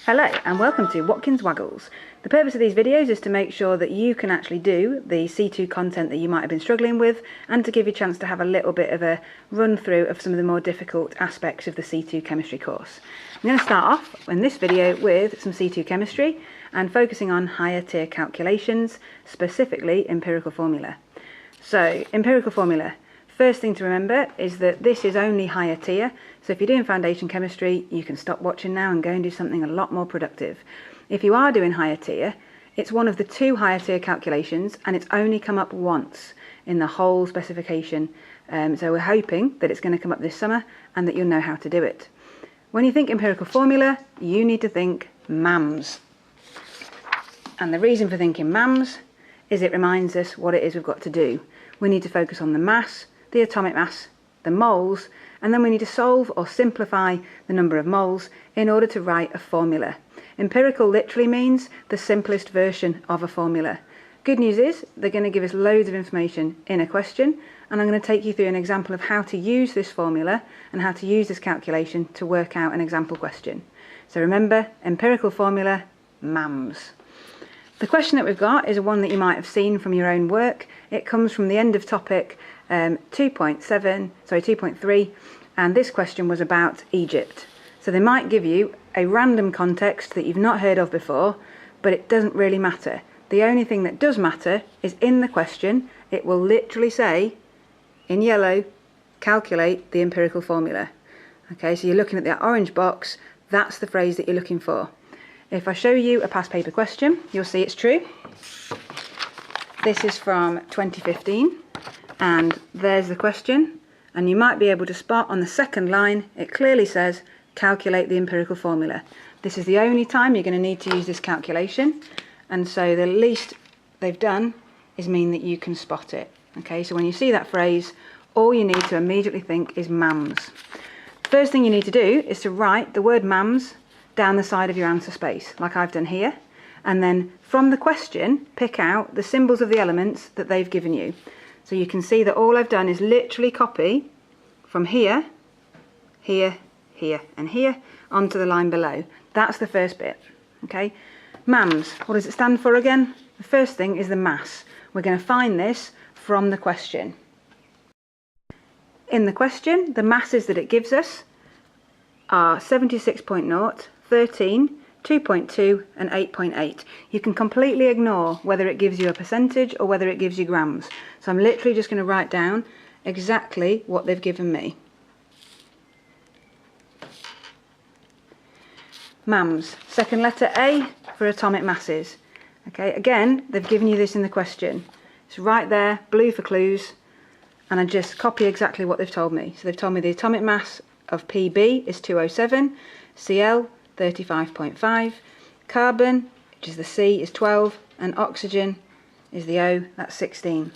Hello and welcome to Watkins Waggles. The purpose of these videos is to make sure that you can actually do the C2 content that you might have been struggling with, and to give you a chance to have a little bit of a run through of some of the more difficult aspects of the C2 chemistry course. I'm going to start off in this video with some C2 chemistry and focusing on higher tier calculations, specifically empirical formula. So, empirical formula. First thing to remember is that this is only higher tier, so if you're doing foundation chemistry, you can stop watching now and go and do something a lot more productive. If you are doing higher tier, it's one of the two higher tier calculations, and it's only come up once in the whole specification. So we're hoping that it's going to come up this summer and that you'll know how to do it. When you think empirical formula, you need to think MAMS. And the reason for thinking MAMS is it reminds us what it is we've got to do. We need to focus on the mass, the atomic mass, the moles, and then we need to solve or simplify the number of moles in order to write a formula. Empirical literally means the simplest version of a formula. Good news is they're going to give us loads of information in a question, and I'm going to take you through an example of how to use this formula and how to use this calculation to work out an example question. So remember, empirical formula, MAMS. The question that we've got is one that you might have seen from your own work. It comes from the end of topic 2.3, and this question was about Egypt. So they might give you a random context that you've not heard of before, but it doesn't really matter. The only thing that does matter is in the question, it will literally say, in yellow, calculate the empirical formula. Okay, so you're looking at the orange box, that's the phrase that you're looking for. If I show you a past paper question, you'll see it's true. This is from 2015, and there's the question, and you might be able to spot on the second line, it clearly says, calculate the empirical formula. This is the only time you're going to need to use this calculation, and so the least they've done is mean that you can spot it. Okay, so when you see that phrase, all you need to immediately think is MAMS. First thing you need to do is to write the word MAMS down the side of your answer space, like I've done here, and then from the question, pick out the symbols of the elements that they've given you. So you can see that all I've done is literally copy from here, here, here, and here onto the line below. That's the first bit. Okay, MAMS, what does it stand for again? The first thing is the mass. We're going to find this from the question. In the question, the masses that it gives us are 76.0, 13, 2.2 and 8.8. You can completely ignore whether it gives you a percentage or whether it gives you grams. So I'm literally just going to write down exactly what they've given me. MAMS, second letter A for atomic masses. Okay, again, they've given you this in the question. It's right there, blue for clues, and I just copy exactly what they've told me. So they've told me the atomic mass of Pb is 207, Cl 35.5, carbon, which is the C, is 12, and oxygen is the O, that's 16.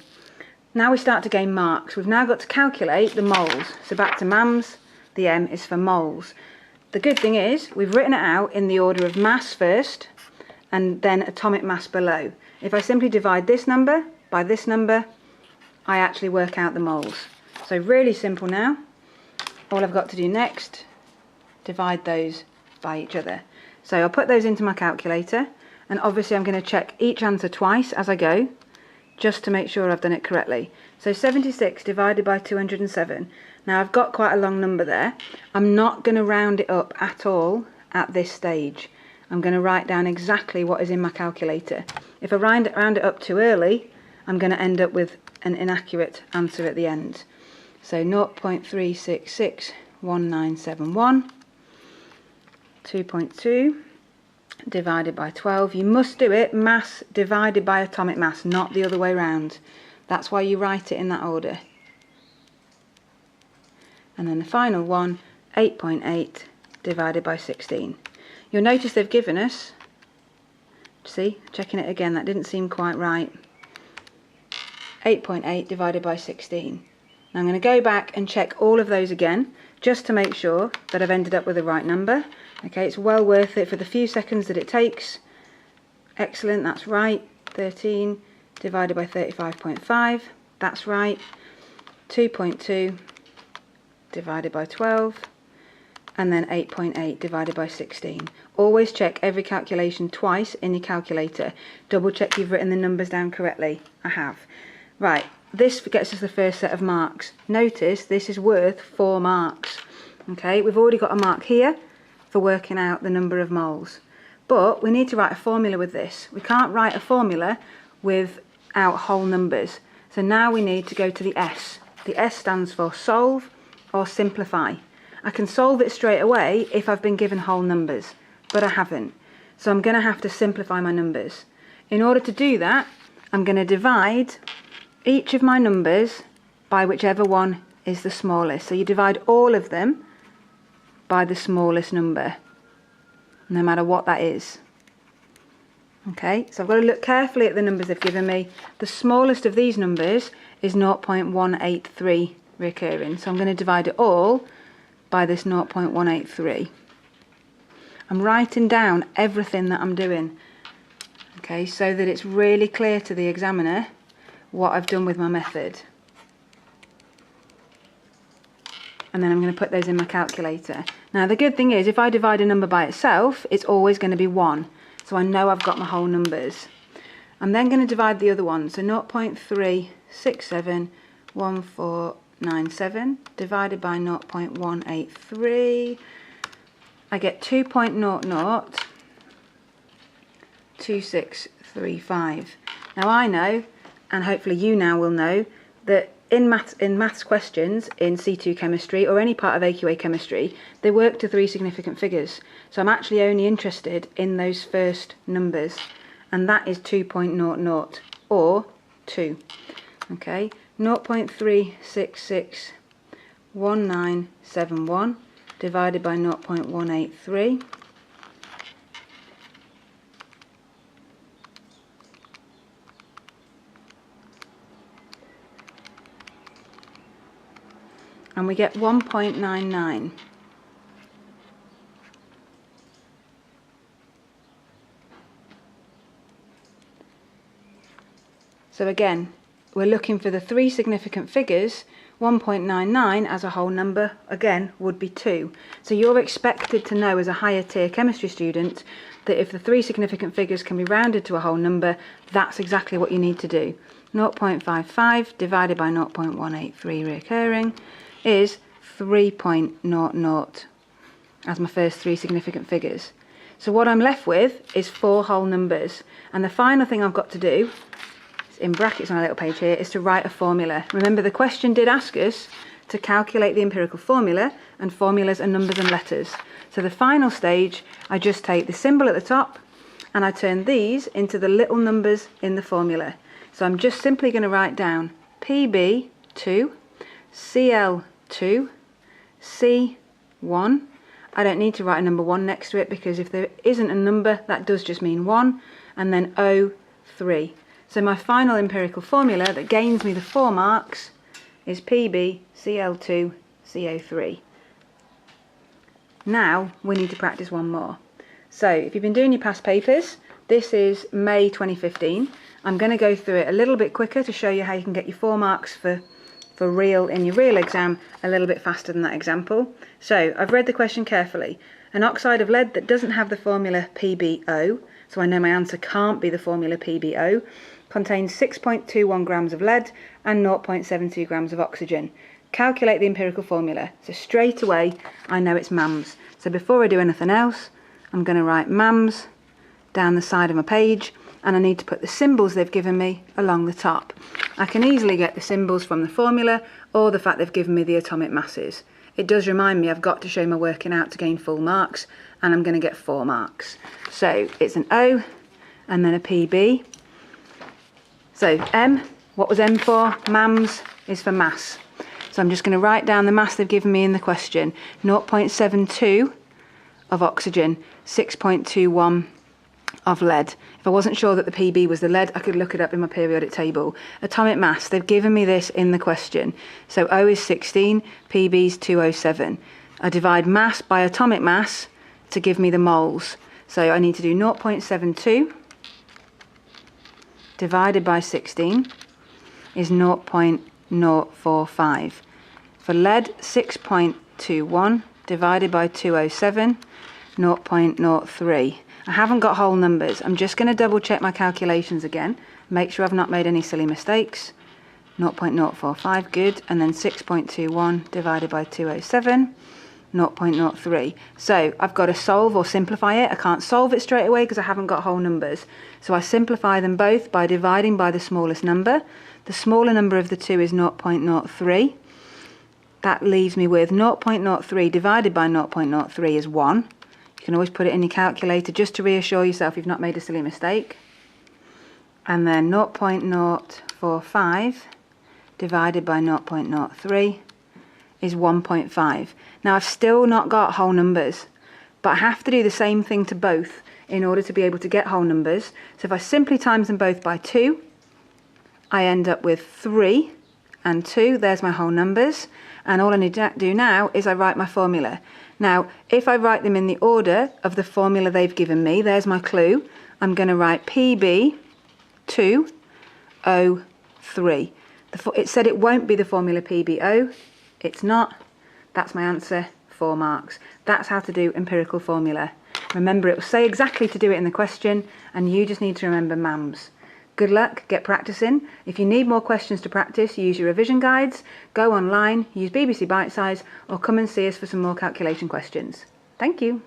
Now we start to gain marks. We've now got to calculate the moles. So back to MAMS, the M is for moles. The good thing is we've written it out in the order of mass first and then atomic mass below. If I simply divide this number by this number, I actually work out the moles. So really simple now. All I've got to do next, divide those by each other. So I'll put those into my calculator, and obviously I'm going to check each answer twice as I go, just to make sure I've done it correctly. So 76 divided by 207. Now I've got quite a long number there. I'm not going to round it up at all at this stage. I'm going to write down exactly what is in my calculator. If I round it up too early, I'm going to end up with an inaccurate answer at the end. So 0.3661971. 2.2 divided by 12. You must do it mass divided by atomic mass, not the other way round. That's why you write it in that order. And then the final one, 8.8 divided by 16. You'll notice they've given us, see, checking it again, that didn't seem quite right. 8.8 divided by 16. Now I'm going to go back and check all of those again, just to make sure that I've ended up with the right number. Okay, it's well worth it for the few seconds that it takes. Excellent, that's right. 13 divided by 35.5, that's right. 2.2 divided by 12, and then 8.8 divided by 16. Always check every calculation twice in your calculator. Double check you've written the numbers down correctly. I have. Right, this gets us the first set of marks. Notice this is worth 4 marks. Okay, we've already got a mark here for working out the number of moles. But we need to write a formula with this. We can't write a formula without whole numbers. So now we need to go to the S. The S stands for solve or simplify. I can solve it straight away if I've been given whole numbers, but I haven't. So I'm going to have to simplify my numbers. In order to do that, I'm going to divide each of my numbers by whichever one is the smallest. So you divide all of them by the smallest number, no matter what that is. Okay, so I've got to look carefully at the numbers they've given me. The smallest of these numbers is 0.183 recurring, so I'm going to divide it all by this 0.183. I'm writing down everything that I'm doing, okay, so that it's really clear to the examiner what I've done with my method. And then I'm going to put those in my calculator. Now the good thing is, if I divide a number by itself, it's always going to be 1. So I know I've got my whole numbers. I'm then going to divide the other one. So 0.3671497 divided by 0.183. I get 2.002635. Now I know, and hopefully you now will know, that in maths questions in C2 chemistry or any part of AQA chemistry, they work to 3 significant figures. So I'm actually only interested in those first numbers, and that is 2.00 or 2. Okay, 0.3661971 divided by 0.183. And we get 1.99. So again, we're looking for the 3 significant figures. 1.99 as a whole number, again, would be 2. So you're expected to know as a higher tier chemistry student that if the 3 significant figures can be rounded to a whole number, that's exactly what you need to do. 0.55 divided by 0.183 recurring is 3.00 as my first 3 significant figures. So what I'm left with is 4 whole numbers, and the final thing I've got to do, in brackets on a little page here, is to write a formula. Remember, the question did ask us to calculate the empirical formula, and formulas are numbers and letters. So the final stage, I just take the symbol at the top and I turn these into the little numbers in the formula. So I'm just simply going to write down PB2, CL2, C1. I don't need to write a number 1 next to it, because if there isn't a number, that does just mean 1, and then O3. So my final empirical formula that gains me the 4 marks is PB, CL2, CO3. Now we need to practice one more. So if you've been doing your past papers, this is May 2015. I'm going to go through it a little bit quicker to show you how you can get your 4 marks for real in your real exam a little bit faster than that example. So I've read the question carefully. An oxide of lead that doesn't have the formula PbO, so I know my answer can't be the formula PbO, contains 6.21 grams of lead and 0.72 grams of oxygen. Calculate the empirical formula. So straight away I know it's MAMS. So before I do anything else, I'm going to write MAMS down the side of my page, and I need to put the symbols they've given me along the top. I can easily get the symbols from the formula or the fact they've given me the atomic masses. It does remind me I've got to show my working out to gain full marks, and I'm going to get 4 marks. So it's an O and then a PB. So M, what was M for? MAMS is for mass. So I'm just going to write down the mass they've given me in the question. 0.72 of oxygen, 6.21 of lead. If I wasn't sure that the PB was the lead, I could look it up in my periodic table. Atomic mass, they've given me this in the question. So O is 16, PB is 207. I divide mass by atomic mass to give me the moles. So I need to do 0.72 divided by 16 is 0.045. For lead, 6.21 divided by 207, 0.03. I haven't got whole numbers. I'm just going to double check my calculations again, make sure I've not made any silly mistakes. 0.045, good, and then 6.21 divided by 207, 0.03. So I've got to solve or simplify it. I can't solve it straight away because I haven't got whole numbers. So I simplify them both by dividing by the smallest number. The smaller number of the two is 0.03. That leaves me with 0.03 divided by 0.03 is 1. You can always put it in your calculator just to reassure yourself you've not made a silly mistake. And then 0.045 divided by 0.03 is 1.5. Now I've still not got whole numbers, but I have to do the same thing to both in order to be able to get whole numbers. So if I simply times them both by 2, I end up with 3 and 2. There's my whole numbers. And all I need to do now is I write my formula. Now, if I write them in the order of the formula they've given me, there's my clue. I'm going to write PB2O3. It said it won't be the formula PBO. It's not. That's my answer, 4 marks. That's how to do empirical formula. Remember, it will say exactly to do it in the question, and you just need to remember MAMS. Good luck, get practicing. If you need more questions to practice, use your revision guides, go online, use BBC Bite Size, or come and see us for some more calculation questions. Thank you.